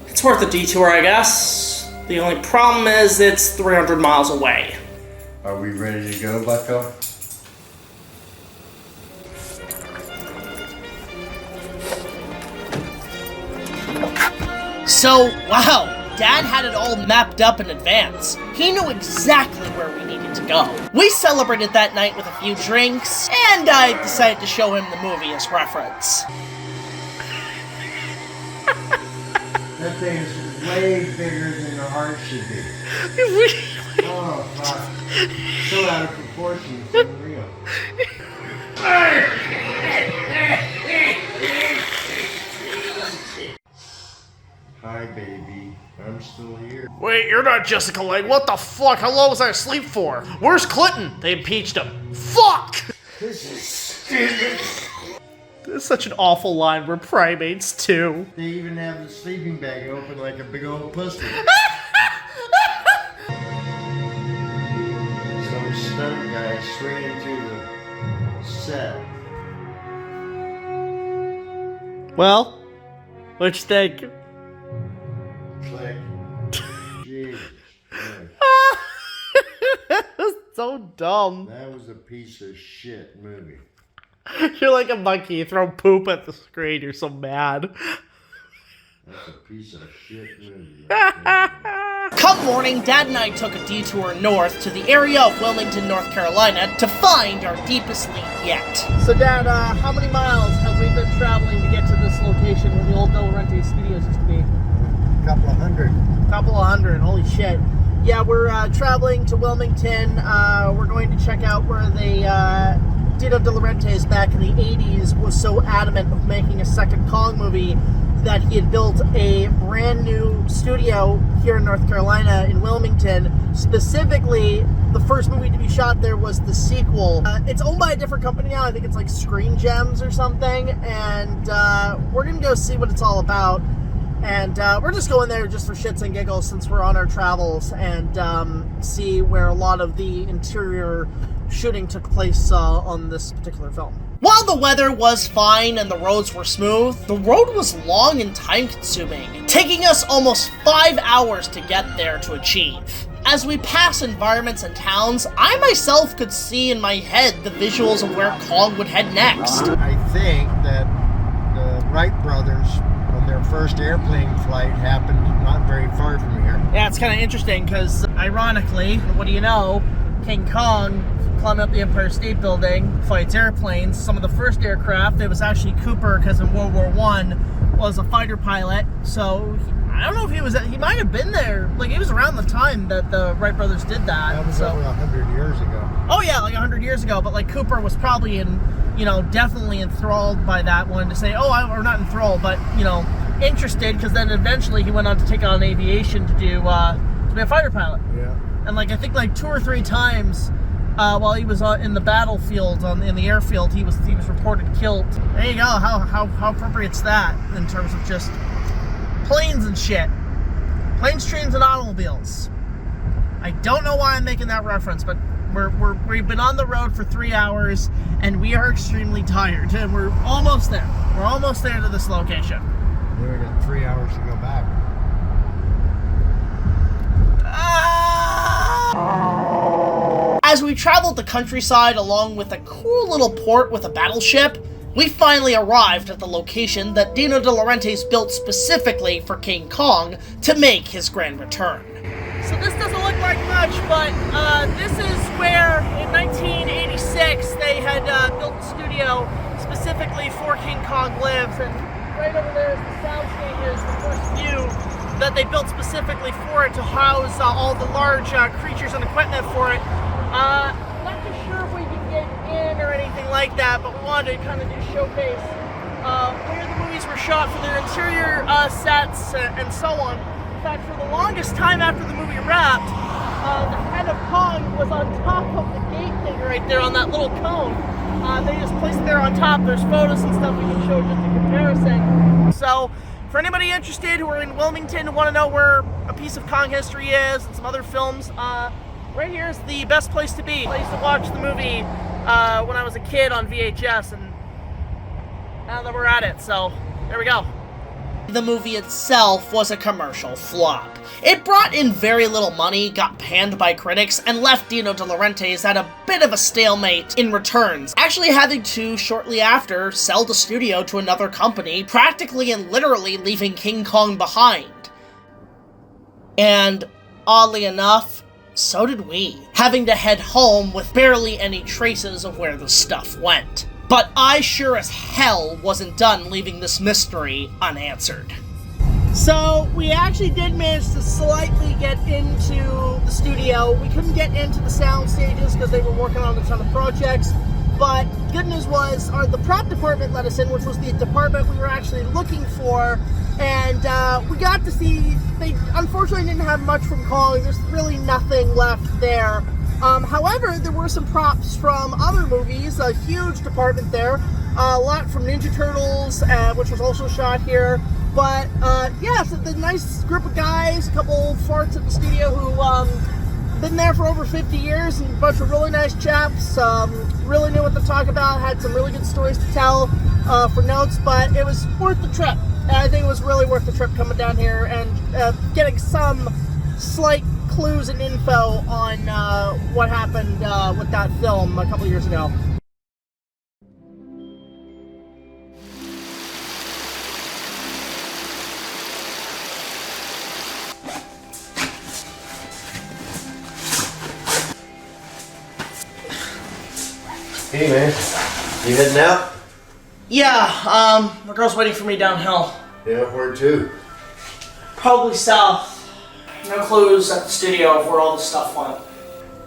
S1: it's worth a detour, I guess. The only problem is it's 300 miles away.
S10: Are we ready to go, Bucko?
S1: So, wow, Dad had it all mapped up in advance. He knew exactly where we needed to go. We celebrated that night with a few drinks, and I decided to show him the movie as reference.
S10: That thing is way bigger than the heart should be. Oh, fuck. So out of proportion. It's unreal. Hi, baby. I'm still here.
S19: Wait, you're not Jessica Lange. What the fuck? How long was I asleep for? Where's Clinton? They impeached him. Fuck!
S10: This is stupid.
S19: This is such an awful line. We're primates, too.
S10: They even have the sleeping bag open like a big old pussy. Some stunt guy swinging through the set.
S19: Well, what'd you think?
S10: Click. Jesus.
S19: That's so dumb.
S10: That was a piece of shit movie.
S19: You're like a monkey. You throw poop at the screen. You're so mad.
S10: That's a piece of shit movie.
S1: Come morning, Dad and I took a detour north to the area of Wilmington, North Carolina to find our deepest lead yet. So Dad, how many miles have we been traveling to get to this location where the old De Laurentiis studios used to be?
S10: A couple of hundred.
S1: Holy shit. Yeah, we're traveling to Wilmington. We're going to check out where they, Dino De Laurentiis back in the 80s was so adamant of making a second Kong movie that he had built a brand new studio here in North Carolina in Wilmington. Specifically, the first movie to be shot there was the sequel. It's owned by a different company now. I think it's like Screen Gems or something. And we're gonna go see what it's all about. And we're just going there just for shits and giggles since we're on our travels and see where a lot of the interior shooting took place on this particular film. While the weather was fine and the roads were smooth, the road was long and time-consuming, taking us almost 5 hours to get there to achieve. As we pass environments and towns, I myself could see in my head the visuals of where Kong would head next.
S10: I think that the Wright brothers, when their first airplane flight happened not very far from here.
S1: Yeah, it's kind of interesting because, ironically, what do you know, King Kong climbed up the Empire State Building, fights airplanes. Some of the first aircraft, it was actually Cooper, because in World War I was a fighter pilot. So I don't know if he might have been there. Like, he was around the time that the Wright brothers did that.
S10: That was over 100 years ago.
S1: Oh yeah, like 100 years ago. But like Cooper was probably definitely enthralled by that one to say, or not enthralled, but interested, because then eventually he went on to take on aviation to do to be a fighter pilot.
S10: Yeah.
S1: And like I think like 2 or 3 times while he was in the battlefield in the airfield, he was reported killed. There you go. How appropriate's that in terms of just planes and shit, planes, trains, and automobiles. I don't know why I'm making that reference, but we've been on the road for 3 hours and we are extremely tired, and we're almost there. We're almost there to this location.
S10: We got 3 hours to go back.
S1: As we traveled the countryside along with a cool little port with a battleship, we finally arrived at the location that Dino De Laurentiis built specifically for King Kong to make his grand return. So this doesn't look like much, but this is where in 1986 they had built a studio specifically for King Kong Lives, and right over there is the soundstage, is the first view that they built specifically for it to house all the large creatures and equipment for it. Not too sure if we can get in or anything like that, but we wanted to kind of do showcase where the movies were shot for their interior sets and so on. In fact, for the longest time after the movie wrapped, the head of Kong was on top of the gate thing right there on that little cone. They just placed it there on top. There's photos and stuff we can show just in comparison. So, for anybody interested who are in Wilmington and want to know where a piece of Kong history is and some other films, right here is the best place to be. I used to watch the movie when I was a kid on VHS, and now that we're at it, so there we go. The movie itself was a commercial flop. It brought in very little money, got panned by critics, and left Dino De Laurentiis at a bit of a stalemate in returns, actually having to, shortly after, sell the studio to another company, practically and literally leaving King Kong behind. And, oddly enough, so did we, having to head home with barely any traces of where the stuff went. But I sure as hell wasn't done leaving this mystery unanswered. So we actually did manage to slightly get into the studio. We couldn't get into the sound stages because they were working on a ton of projects. But good news was the prop department let us in, which was the department we were actually looking for. And we got to see, they unfortunately didn't have much from Kong. There's really nothing left there. However, there were some props from other movies, a huge department there. A lot from Ninja Turtles, which was also shot here. But yeah, so the nice group of guys, a couple farts at the studio who been there for over 50 years, and a bunch of really nice chaps, really knew what to talk about, had some really good stories to tell for notes, but it was worth the trip. And I think it was really worth the trip coming down here and getting some slight clues and info on what happened with that film a couple years ago.
S10: Hey man, you heading out?
S1: Yeah, the girl's waiting for me downhill.
S10: Yeah, where to?
S1: Probably south. No clues at the studio of where all the stuff went.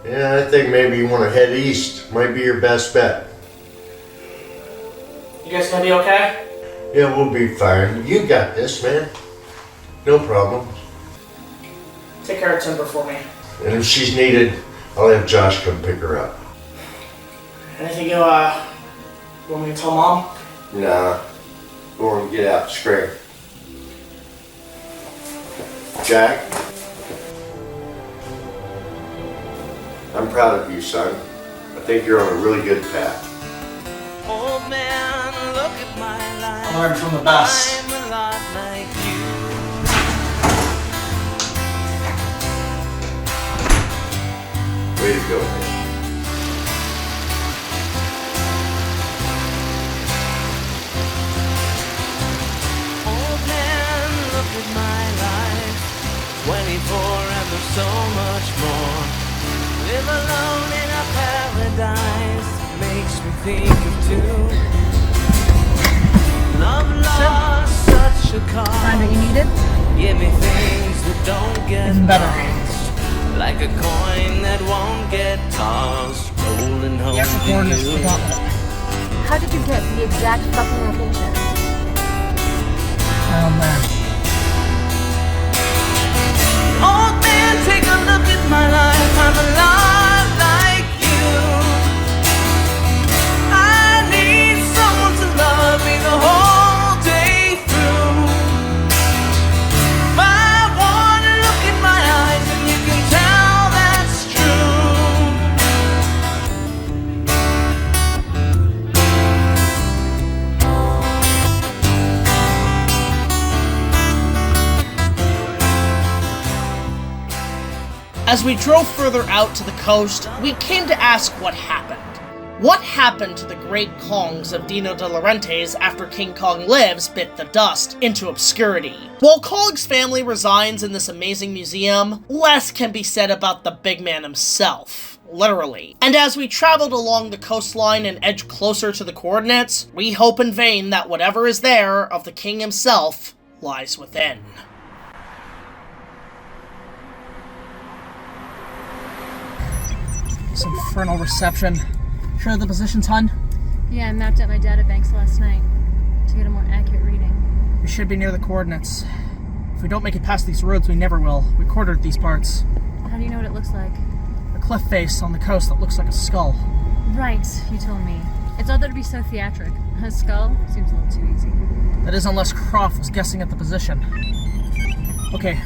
S10: Yeah, I think maybe you want to head east. Might be your best bet.
S1: You guys gonna be okay?
S10: Yeah, we'll be fine. You got this, man. No problem.
S1: Take care of Timber for me.
S10: And if she's needed, I'll have Josh come pick her up.
S1: Anything you want me to tell Mom?
S10: Nah. Go on and get out, scream. Jack? I'm proud of you, son. I think you're on a really good path.
S5: Old man, look at my life.
S1: I learned from the best.
S5: I'm a lot like you.
S10: Way to go, man.
S5: Old man, look at my life. 24 and there's so much more. Live alone in a paradise. Makes me think of two. Love lost such a cost.
S2: Find what you needed?
S5: Give me things that don't get lost. Like a coin that won't get tossed. Rolling home to you.
S2: How did you get the exact fucking location?
S1: Oh man.
S5: Old man, take a look at my life. I'm alive like you. I need someone to love me the whole day through. I wanna look in my eyes and you can tell that's
S1: As we drove further out to the coast, we came to ask what happened. What happened to the great Kongs of Dino De Laurentiis after King Kong Lives bit the dust into obscurity? While Kong's family resides in this amazing museum, less can be said about the big man himself. Literally. And as we traveled along the coastline and edged closer to the coordinates, we hope in vain that whatever is there of the king himself lies within. Some infernal reception. Sure of the positions, hun?
S2: Yeah, I mapped out my data banks last night to get a more accurate reading.
S1: We should be near the coordinates. If we don't make it past these roads, we never will. We quartered these parts.
S2: How do you know what it looks like?
S1: A cliff face on the coast that looks like a skull.
S2: Right, you told me. It's odd that it'd be so theatric. A skull seems a little too easy.
S1: That is unless Croft was guessing at the position. Okay,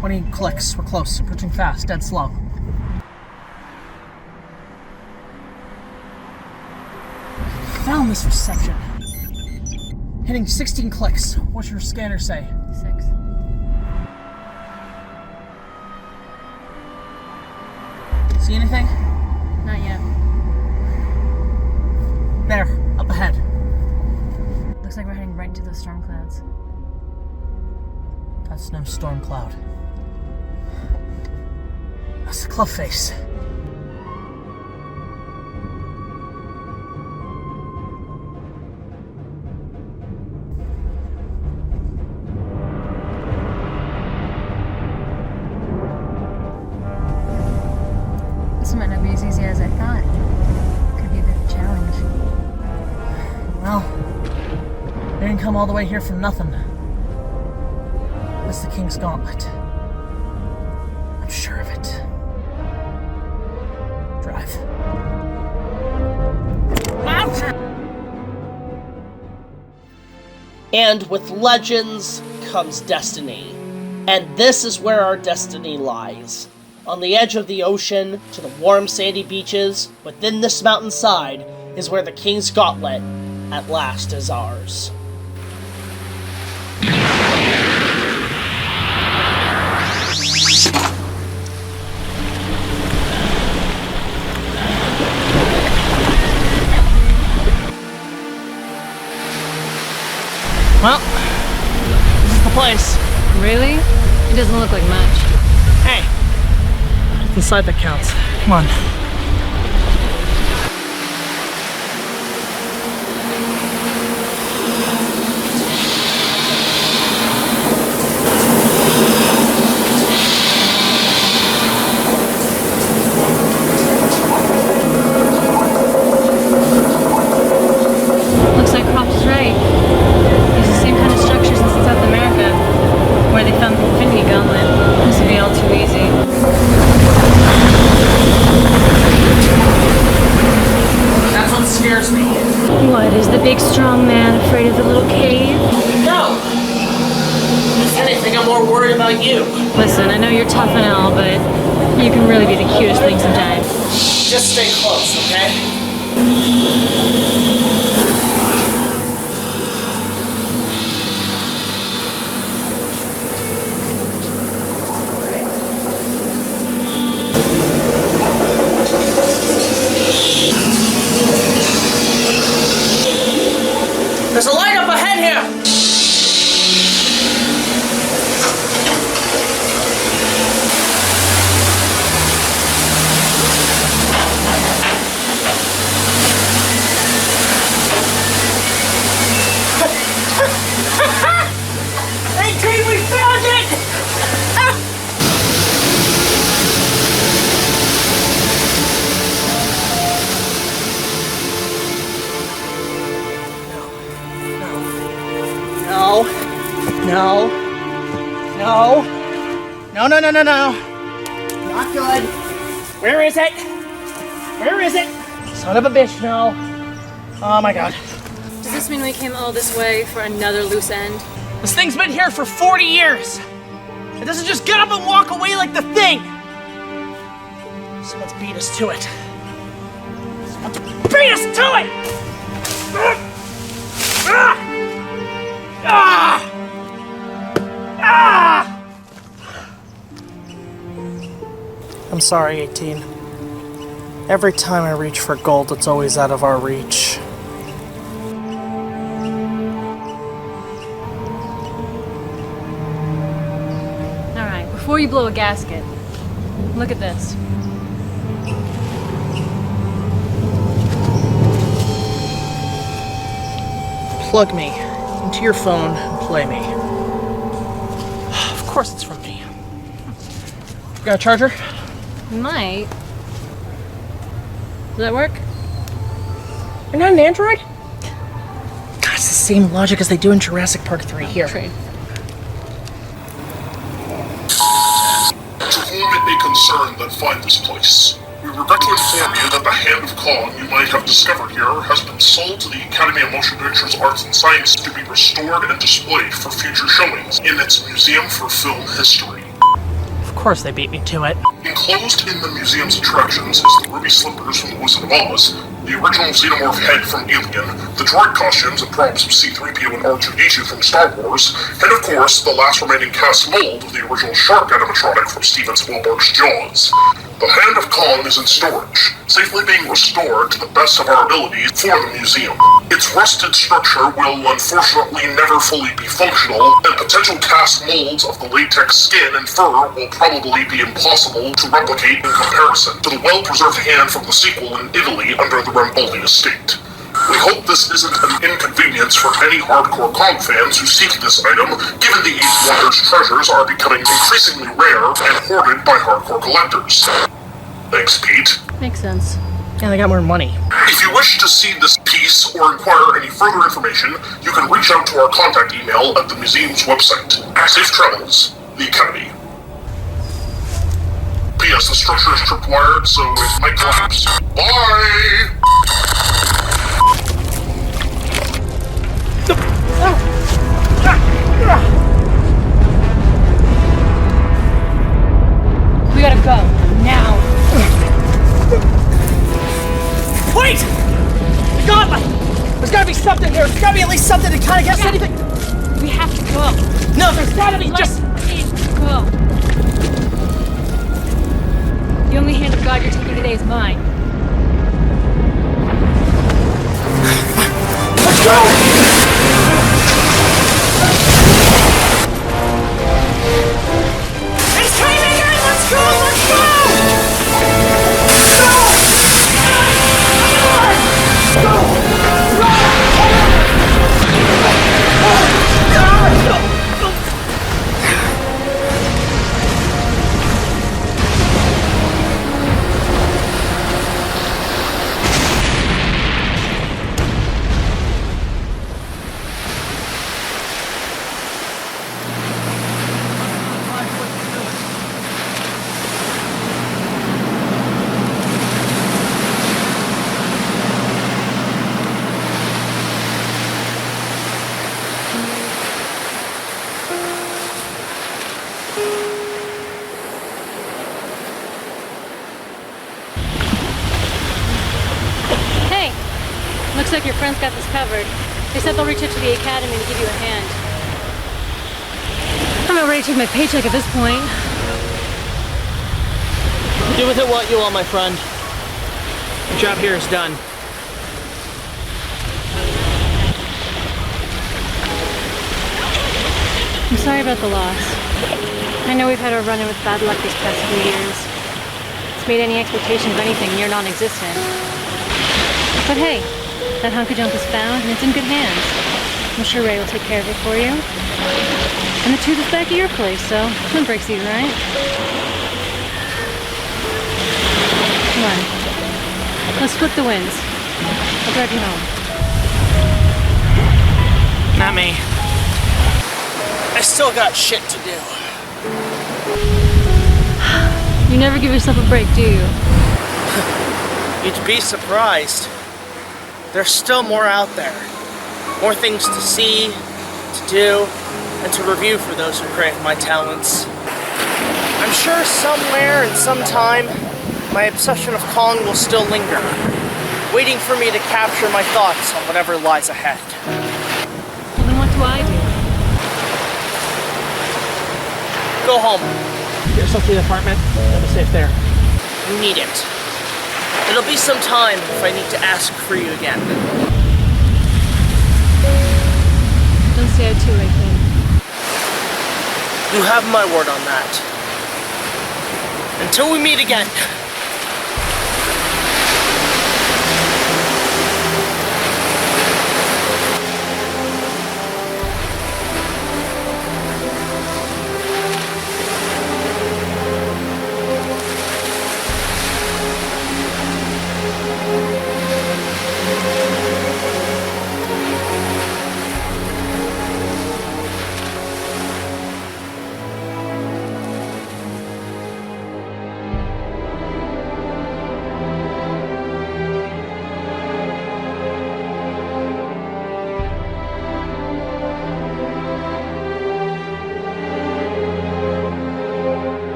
S1: 20 clicks. We're close. Approaching fast, dead slow. Found this reception. Hitting 16 clicks. What's your scanner say?
S2: 6.
S1: See anything?
S2: Not yet.
S1: There, up ahead.
S2: Looks like we're heading right into those storm clouds.
S1: That's no storm cloud. That's a cliff face. come all the way here for nothing. That's the King's Gauntlet. I'm sure of it. Drive. And with legends comes destiny. And this is where our destiny lies. On the edge of the ocean, to the warm sandy beaches, within this mountainside, is where the King's Gauntlet at last is ours. Well, this is the place.
S2: Really? It doesn't look like much.
S1: Hey, it's inside that counts. Come on.
S2: Looks like Croft's right. Use the same kind of structures as in South America, where they found the Infinity Gauntlet. This would be all too easy.
S1: That's what scares me.
S2: What, is the big strong man afraid of the little cave?
S1: No! If anything, I'm more worried about you.
S2: Listen, I know you're tough and all, but you can really be the cutest thing sometimes.
S1: Just stay close, okay? There's a light up ahead here! We found it! No. Not good. Where is it? Where is it? Son of a bitch, no. Oh my god.
S2: Does this mean we came all this way for another loose end?
S1: This thing's been here for 40 years. It doesn't just get up and walk away like the thing. So let's beat us to it. Let's beat us to it! I'm sorry, 18. Every time I reach for gold, it's always out of our reach.
S2: Alright, before you blow a gasket, look at this.
S1: Plug me into your phone and play me. Of course it's from me. You got a charger?
S2: Might. Does that work?
S1: You're not an android? God, it's the same logic as they do in Jurassic Park 3 here.
S6: To whom it may concern that find this place, we regret to inform you that the Hand of Kong you might have discovered here has been sold to the Academy of Motion Pictures Arts and Sciences to be restored and displayed for future showings in its Museum for Film History.
S1: Of course they beat me to it.
S6: Enclosed in the museum's attractions is the ruby slippers from the Wizard of Oz, the original xenomorph head from Alien, the droid costumes and props of C-3PO and R2-D2 from Star Wars, and of course, the last remaining cast mold of the original shark animatronic from Steven Spielberg's Jaws. The Hand of Kong is in storage, safely being restored to the best of our abilities for the museum. Its rusted structure will unfortunately never fully be functional, and potential cast molds of the latex skin and fur will probably be impossible to replicate in comparison to the well-preserved hand from the sequel in Italy under the Renfeild estate. We hope this isn't an inconvenience for any hardcore Kong fans who seek this item, given the East Wonder's treasures are becoming increasingly rare and hoarded by hardcore collectors. Thanks, Pete.
S2: Makes sense.
S1: And I got more money.
S6: If you wish to see this piece case or inquire any further information, you can reach out to our contact email at the museum's website. Safe travels, the Academy. P.S. The structure is tripwired, so it might collapse. Bye!
S2: We gotta go, now.
S19: Wait! The Gauntlet! There's gotta be something here. There's gotta be at least something to kind of get us anything.
S2: We have to go.
S19: No, there's gotta be just...
S2: Go. The only hand of God you're taking today is mine.
S19: Let's go! It's coming in! Let's go! Let's go!
S2: Looks like your friends got this covered. They said they'll reach out to the Academy to give you a hand. I'm not ready to take my paycheck at this point.
S19: Do with it what you will, my friend. Your job here is done.
S2: I'm sorry about the loss. I know we've had a run-in with bad luck these past few years. It's made any expectation of anything near non-existent. But hey, that hunk of junk is found and it's in good hands. I'm sure Ray will take care of it for you. And the tooth is back at your place, so one breaks even, right? Come on. Let's split the wins. I'll drive you home.
S19: Not me. I still got shit to do.
S2: You never give yourself a break, do you?
S19: You'd be surprised. There's still more out there. More things to see, to do, and to review for those who crave my talents. I'm sure somewhere and sometime, my obsession of Kong will still linger, waiting for me to capture my thoughts on whatever lies ahead.
S2: Well, then what do I do?
S19: Go home. Get yourself to the apartment. Have a safe there. You need it. It'll be some time if I need to ask for you again.
S2: Don't stay out too late, then.
S19: You have my word on that. Until we meet again.